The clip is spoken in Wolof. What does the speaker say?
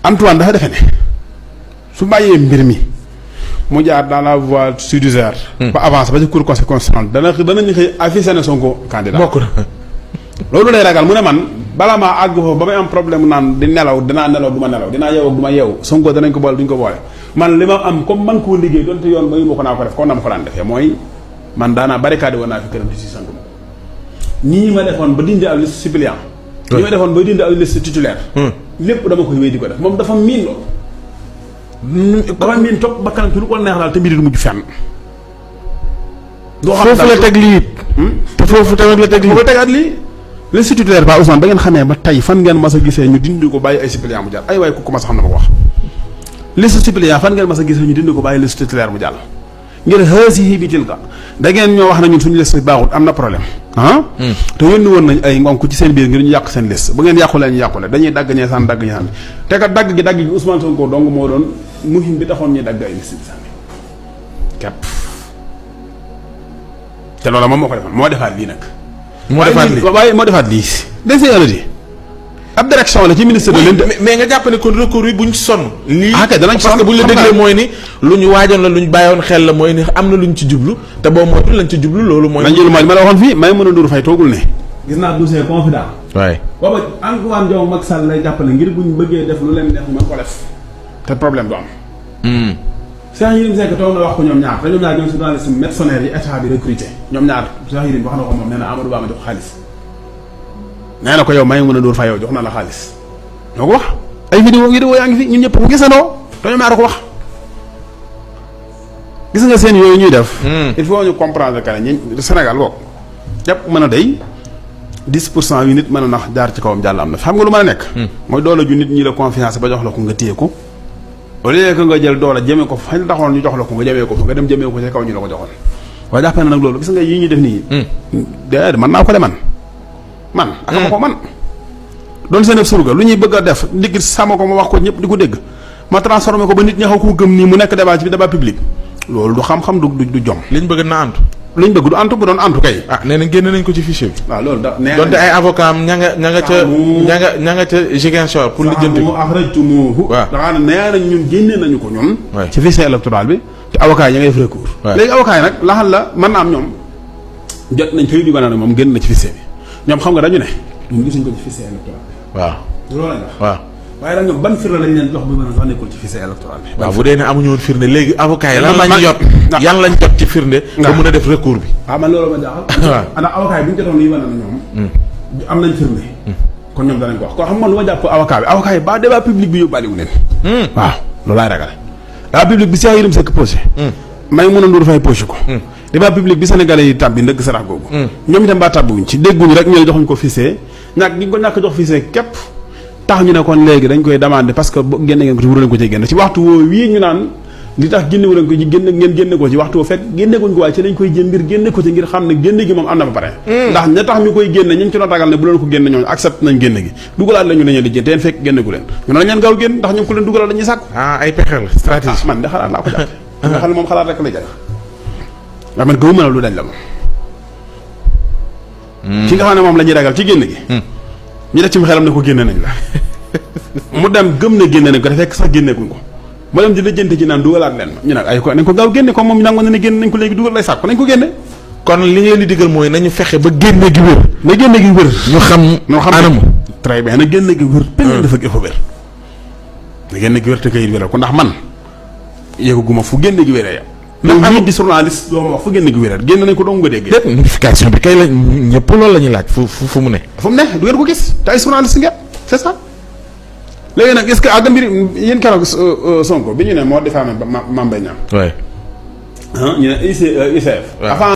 Antoine dafa defe ne su bàyyee mbir mi mu jaar dans la voie judiciaire ba avance ba ci cour constitutionnelle danañu xëy affiché ne Sonko candidat bokk na loolu lay ragal mu ne man bala maa àgg foofu ba may am problème naan di nelaw dinaa nelaw du ma nelaw dinaa yeewu du ma yeewu Sonko danañ ko boole duñ ko boole man li ma am comme man koo liggéey donte yoon ba ma ko naa ko def comme na ma ko daan defee mooy man daanaa barricade woon naa fi këram di si sant nii ma defoon ba dindi ab liste suppléant nii ma defoon ba dindi ab liste titulaire lépp dama koy wéy di ko def moom dafa miin loolu dafa miin topp ba kanam ci lu ko neex daal te mbiri du mujj fenn doo xam foofu la teg lii te foofu tamit la teg lii foofu tegaat lii liste titulaire ba Ousmane ba ngeen xamee ba tey fan ngeen mas a gisee ñu dindi ko bàyyi ay suppléant mu jàll ay waaye ku ko mas a xam na ma ko wax liste suppléant fan ngeen mas a gisee ñu dindi ko bàyyi liste titulaire mu jàll ngir xësi bi tilka da ngeen ñoo wax na ñun suñu liste baaxut am na problème te yónni woon nañ ay ngonk ci seen biir ngir ñu yàq seen liste bu ngeen yàqulee ñu yàqule dañuy dagg ñee sànni dagg ñee sànni te kat dagg gi Ousmane Sonko dong moo doon muhim bi taxoon ñuy dagg ay liste bi sànni képp te loola moom moo ko defoon moo defaat lii nag waaye moo defaat lii desi ab direction la ci ministre de l'Intérieur mais nga jàpp ne kon recours yi buñ sonn lii kay danañ parce que buñ la déglee mooy ni lu ñu waajoon la lu ñu bàyyoon xel la mooy ni am na lu ñu ci jublu te boo moytu lañ ci jublu loolu mooy nañ jël ma la waxoon fii may mën a Ndour Faye toogul ne gis naa dossier confident waaye booba Antoine Diome Macky Sall lay jàppale ngir buñ bëggee def lu leen neex mën ko def te problème du am Cheikh Yérim Seck toog na wax ko ñoom ñaar te ñoom ñaar ñoom journaliste mercenaires yi état bi recruté ñoom ñaar Cheikh Yérim wax na ko moom nee na Amadou Ba ma jox xaalis nee na ko yow may mën a Ndour Faye yow jox na la xaalis ñoo ko wax ay vidéo yaa ngi fi ñun ñëpp ko gisandoo te ñoom ñaar ko wax gis nga seen yooyu ñuy def il faut ñu comprendre que ne ñi Sénégal boog jàpp mën a day 10% yu nit mën a nax jaar ci kawam jàll am na xam nga lu mën a nekk mooy doole ju nit ñi la confiance ba jox la ko nga téye ko au lieu que nga jël doole jëmee ko fañ taxoon ñu jox la ko nga jëmee ko fa nga dem jëmee ko ci kaw ñu la ko joxoon waaye jàpp na nag loolu gis nga yii ñuy def nii déedéet man naa ko de man ak ma ko man doon seen surga lu ñuy bëgg a def ndigg sama ko ma wax ko ñëpp di ko dégg ma transformé ko ba nit ñi xaw ko gëm nii mu nekk débat ci débat public loolu du xam-xam du jom liñ bëgg na antu liñ bëgg du antu bu doon antu kay nee na génn nañ ko ci fichier bi waaw loolu da donte ay avocat am ña nga ca Ziguinchor pour lijjanti mu axrajtumuuhu daxaa ne nee nañ ñun génnee nañu ko ñun ci fichier électoral bi te avocat yi ña ngay def recours léegi avocat yi nag laxal la mën na am ñoom jot nañ koy di banaan moom génn na ci fichier bi ñoom xam nga dañu ne ñun gisuñ ko ci fichier électoral bi loolu lañ wax waaye nag ñoom ban firnde lañ leen jox bu mën a sax nekkul ci fichier électoral bi waaw bu dee ne amuñu woon firnde léegi avocat yi lan lañ jot yan lañ jot ci firnde ba mën a def recours bi waaw man loolu ma jaaxal ndax avocat yi bu ñu jotoon lii wane na ñoom am nañ firnde kon ñoom danañ ko wax kon xam nga lu ma jàpp avocat yi ba débat public bi yóbbaaliwu leen waaw loolu laay ragal débat public bi Cheikh Yérim Seck posé may mën a Ndour Faye posé ko débat public bi sénégalais yi tàbbi ndëgg sarax googu ñoom itam baa tàbbiwuñ ci dégguñu rek ñu ne joxuñ ko fichier ñàkk gi ko ñàkk jox fichier képp tax ñu ne kon léegi dañ koy demander parce que génne ngeen ko ci wuru leen ko ci génne ci waxtu woo wii ñu naan li tax génnewu leen ko ci génne ko ci waxtu woo fekk génne guñ ko waaye ci lañ koy jël ngir génne ko ci ngir xam ne génne gi moom am na ba pare ndax ña tax ñu koy génne ñu ci doon ragal ne bu leen ko génne ñooñu accepté nañ génne gi dugalaat la ñu ne leen te fekk génne gu leen ñu ne la ñeen gaaw génn ndax ñu ko leen dugalaat dañuy sàkk ay pexe la stratégie man de xalaat laa ko jàppe nga xam ne moom xalaat rek lay jël nga man gëwuma la lu dañ la moom ki nga xam ne moom la ñuy ragal ci génne gi ñu def ci mu xelam ne ko génne nañ la mu dem gëm ne génne nañ ko te fekk sax génneekuñ ko mu dem di lijjanti ci naan dugalaat leen ma ñu nag ay ko nañ ko gaaw génne comme moom nangu na ne génne nañ ko léegi dugal lay sàkk nañ ko génne kon li ngeen di digal mooy nañu fexe ba génne gi wér na génne gi wér ñu xam anamu très bien na génne gi wér péng dafa ëpp wér na génne gi wér te kayit wéral ko ndax man yéegaguma fu génne gi wéree yow même am di journaliste doo ma wax fu génne gi wéral génn nañ ko dong nga dégg déet notification bi kay la ñëpp loolu la ñuy laaj fu mu ne du ngeen ko gis te ay journaliste ngeen c'est ça léegi nag est-ce que àgg mbir yéen keroog Sonko bi ñu ne moo diffamé Mame Mbaye Niang ñu ne ICF avant